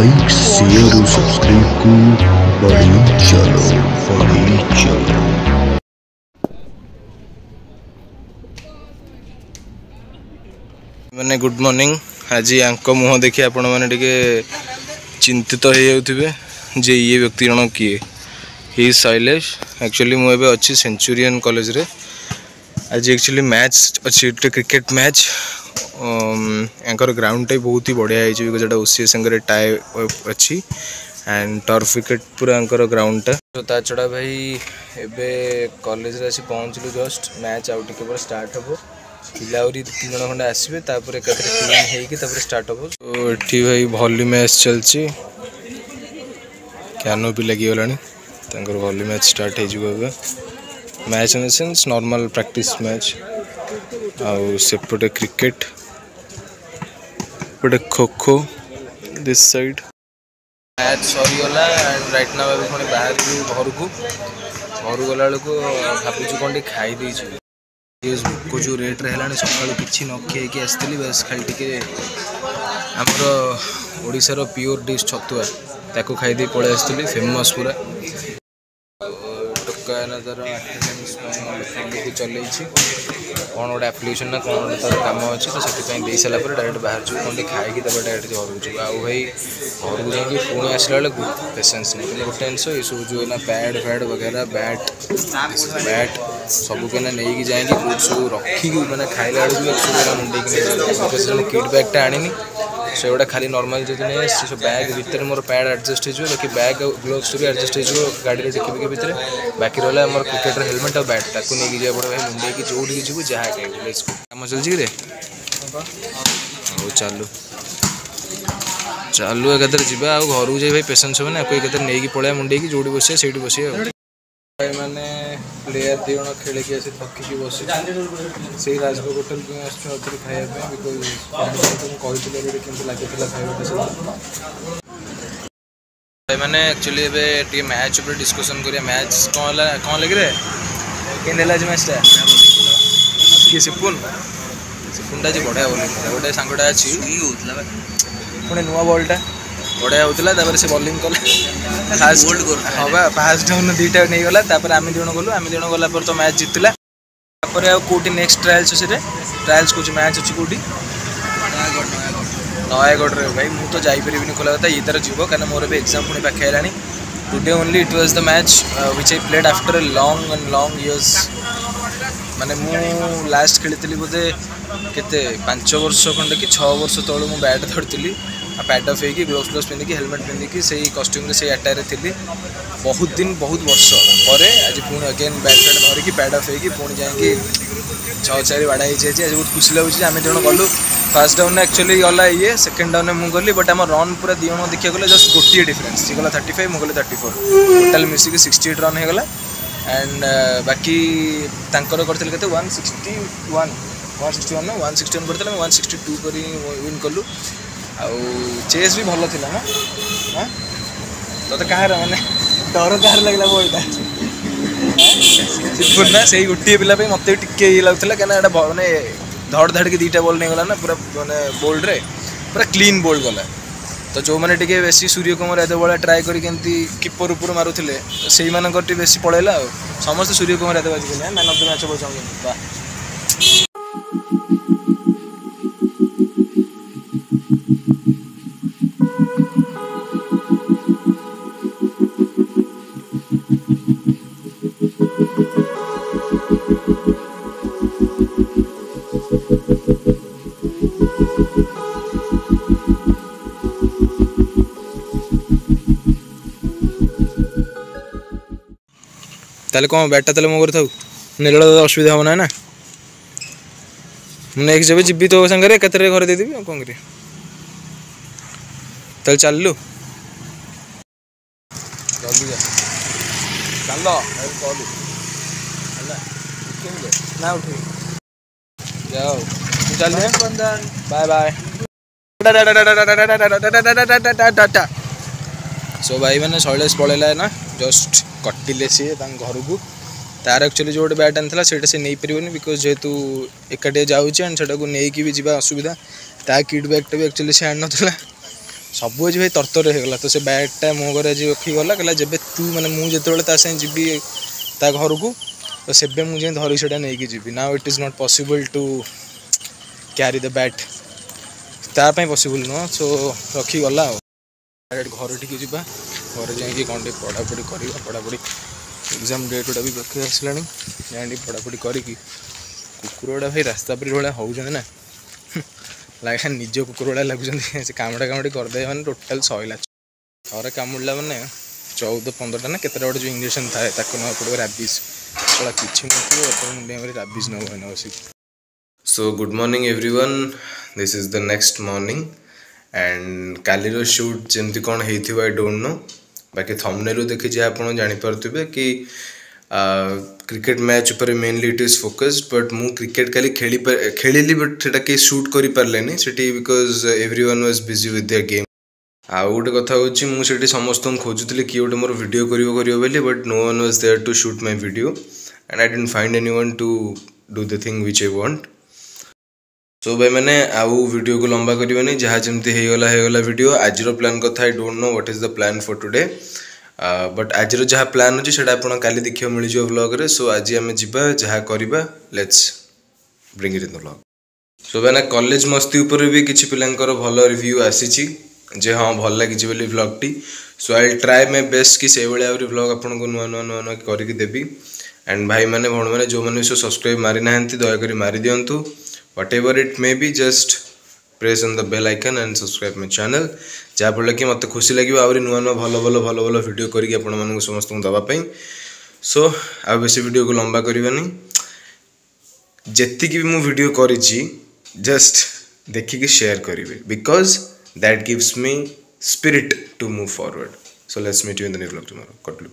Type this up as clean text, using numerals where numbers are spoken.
Like share और subscribe को बढ़ी चलो। मैंने गुड मॉर्निंग। आज यांको मुह देखी आपण मैंने टिके चिंतित हो जाउथिबे जे ये व्यक्ति जन किए। ही शैलेश। एक्चुअली मुझे अच्छी सेंचुरियन कॉलेज रे आज एक्चुअली मैच अच्छी cricket match. Anchor ground type बहुत ही बढ़िया है बिकॉज एटा ओसीएस संगे टाई अच्छी एंड टर्फ विकेट पूरा एंकर ग्राउंड टा। तो ता छड़ा भाई एबे कॉलेज रे आसी पहुंचलु जस्ट मैच आउट के पर स्टार्ट हबो। पिला और 3 जन खंडे आसबे तापर एकत्र टीम हेकी तापर स्टार्ट हबो। तो एठी भाई वॉली मैच चलची क्यानो भी लगी गलानी तांकर वॉली मैच स्टार्ट हे जिवो। एबे match in the sense normal practice match आउ सेपटे क्रिकेट पटे kho kho this side. Match सरीगला एंड राइट नाउ अभी पुणी बाहर घर को गला को भावुँ कौन टे खाई भोक जो रेट है सका कि न खाई आसती बस खाली टे आमर ओडिशार प्योर डिश छतुआ ताको खाई पलि आसती फेमस पूरा। टोकान तार अटेंडेंस चल कौन गोटे आप्लिकेसन ना कौन गोटे तार कम अच्छे तो से दे सारापर डायरेक्ट बाहर जो कौन खाई डायरेक्ट घर को जी आउ भाई घर को जाकि पुणी आसला बेलू पेसेंस नहीं कि गोटे जिनस ये सब जो है पैड फैड वगैरह बैट सब कहना नहीं जाएंगे कौट सब रखिक मैंने खाइला बेलू मुंडे किट बैगटा आनी से गोटा खाली नॉर्मल जो नहीं आस बैग भितर मोर पैड एडजस्ट हो बाकी बैग ग्लोव्स भी एडजस्ट हो गाड़ी में टिकी भितर बाकी रहा मोर क्रिकेटर हेलमेट और बैट ताकू नहीं जाए पड़े भाई मुंडे की जोड़ की जीव जहाँ कम चलती रे चलू चलू एकाधर जा घर को जाए भाई पेसेंस हो ना एकाधर नहीं पड़ा मुंडे की जोड़ी बस से बस भाई मैंने प्लेयर 2 जन खेलिकी आसी थकिकी बस से राजभोग होटेल आसते खाया बिकज लगे खाइबा भाई मैंने एक्चुअली ए मैच ऊपर डिस्कसन करिया। मैच कौन लगे रे केला मैचटा किए सिपुनटा जी बढ़िया बोलिंग गोटे सांगटा अच्छी पुणी नुआ बॉलटा बढ़िया होता से बॉलिंग कले हाँ बा फास्ट डाउन 2टा नहीं गला आम 2 जन गलु आम 2 जन गला तो मैच जीतला कौटी नेक्स्ट ट्रायल्स अच्छे ट्रायल्स कौच मैच अच्छी कौटी नयगढ़ रे भाई मुझे तो जापरि खोला था ये तार जीव क्या मोर भी एग्जाम पुणी पाखे आनी today only it was the match which I played after a long years माने मु लास्ट खेली बोधे केते 5 वर्ष खंडे कि 6 वर्ष तौर मुझे बैट धरती पैड अफ होगी ग्लोव्स पिंधिकी हेलमेट पिंधिकी से कस्ट्यूम से अटायर थी बहुत दिन बहुत वर्ष पर आज पुणी अगेन बैट फैट धरिकी पैड अफ होगी पुणी जाकि 6-4 बाड़ा आज बहुत खुशी लगुच आम 2 जन गलु। फास्ट डाउन एक्चुअली गला ये सेकेंड डाउन में मुझे बट आम रन पूरा 2 जन देखा गले जस्ट गोटे डिफरेंस सी गला 35 मुझे 34 टोटाल मिसिक 68 रन होगा एंड बाकी तांकर करते केते 161 ना 161 करते 162 कर विन कलु आउ चेस भी भल थिला ना हाँ तो कहार माने डर कहार लगला बोलटा ना से गोटे पिला मत टे ये लगुला क्या मैंने धड़ धड़ के 2टा बॉल नहीं गला ना पूरा मैंने बोल्ड रे पूरा क्लीन बोल्ड गला तो जो मैंने टे बेसी सूर्य कुमार यादव भाई ट्राए करके कीपर ऊपर मारुले से मानकर बेसी पड़ेगा समस्त सूर्य कुमार यादव आज मैन ऑफ द मैच बोलते ताले कौन बैटा ताले मो था नेला असुविधा होना है ना नेक्स्ट जब जी तो सागर एकाथर घर देदेवी कौन कर चलू जल्दी चल ना उठ जाओ चल बाय बाय सो भाई मैंने शैलेश पलैला ना जस्ट कटिले सी घर को तार एक्चुअली जो बैट आनी से नहीं पारे बिकज जेहेतु एकाटे जाऊँच एंड से नहीं भी जावा असुविधा ता किट बैगटा भी एक्चुअली से आनी ना सब आज भाई तरतर होगा तो से बैगटा मो घर आज रखीगला कहला जब तू मैंने मुझे ता साथ जी ता घर को तो सेबे मुझे धरी से नहीं जी now it is not possible to carry the bat तापाई पॉसिबल नुह सो रखीगला घर टी जा घर जाकि कौन टे पढ़ापढ़ी करवा पढ़ापढ़ी एग्जाम डेट गुटा भी पाखे आसला जाए पढ़ापढ़ी करी कुकुर गुड़ा भाई रास्ता पर भाया हो ना लगे निज कुकुर गुड़ा लगुच से कामड़ा कामड़ी करदे मैंने टोटाल सैला थे कामुड़ा मैंने 14-15 ना केते गोटे जो इंजेक्शन थाए पड़ो राबिज थोड़ा किसी मुझे राबिज न बस। So good morning everyone this is the next morning and कालीर शूट जमती कौन होता आई डोंट नो बाकी थंबनेल देखी आप जानीपे कि क्रिकेट मैच ऊपर mainly it is focused but मु क्रिकेट खाली खेली बट से कहीं शूट कर पारे से because everyone was busy with their game आ गोटे कथा हूँ मुझे समस्त खोजुली किए गोटे मोर वीडियो कर but no one was there to shoot my video and I didn't find anyone to do the thing which I want. So भाई मैंने आउ वीडियो को लंबा करवानी जहाँ जमती होगला वीडियो आज प्लान कथा आई don't know what is the plan for today but आज जहाँ प्लान अच्छे से काली देखा मिल व्लॉग रे। सो आज आम जा जहाँ करवा let's bring it in the vlog. So मैंने कॉलेज मस्ती उपर भी किसी पिलांकर भल रिव्यू आसी जे हाँ भल लगी बोली vlog T. So I try my best कि से भाई व्लॉग आपको नुआ नुआ नुआ नुआ करके देवी एंड भाई मैंने भौणी मैंने जो मैंने सब्सक्राइब मारी ना दयाकोरी मारी दिंतु whatever it may be just press on the bell icon and subscribe my channel जहाँफल कि मत खुशी लगे आहरी नुआ नुआ भल भल भल भल वीडियो करके आपण समस्त दवाई। सो आ बेसी वीडियो को लंबा करवानी जेतिकी भी मु वीडियो करी जस्ट देखिकी शेयर करेंगे because that gives me spirit to move forward. So let's meet you in the new vlog tomorrow. कटलू।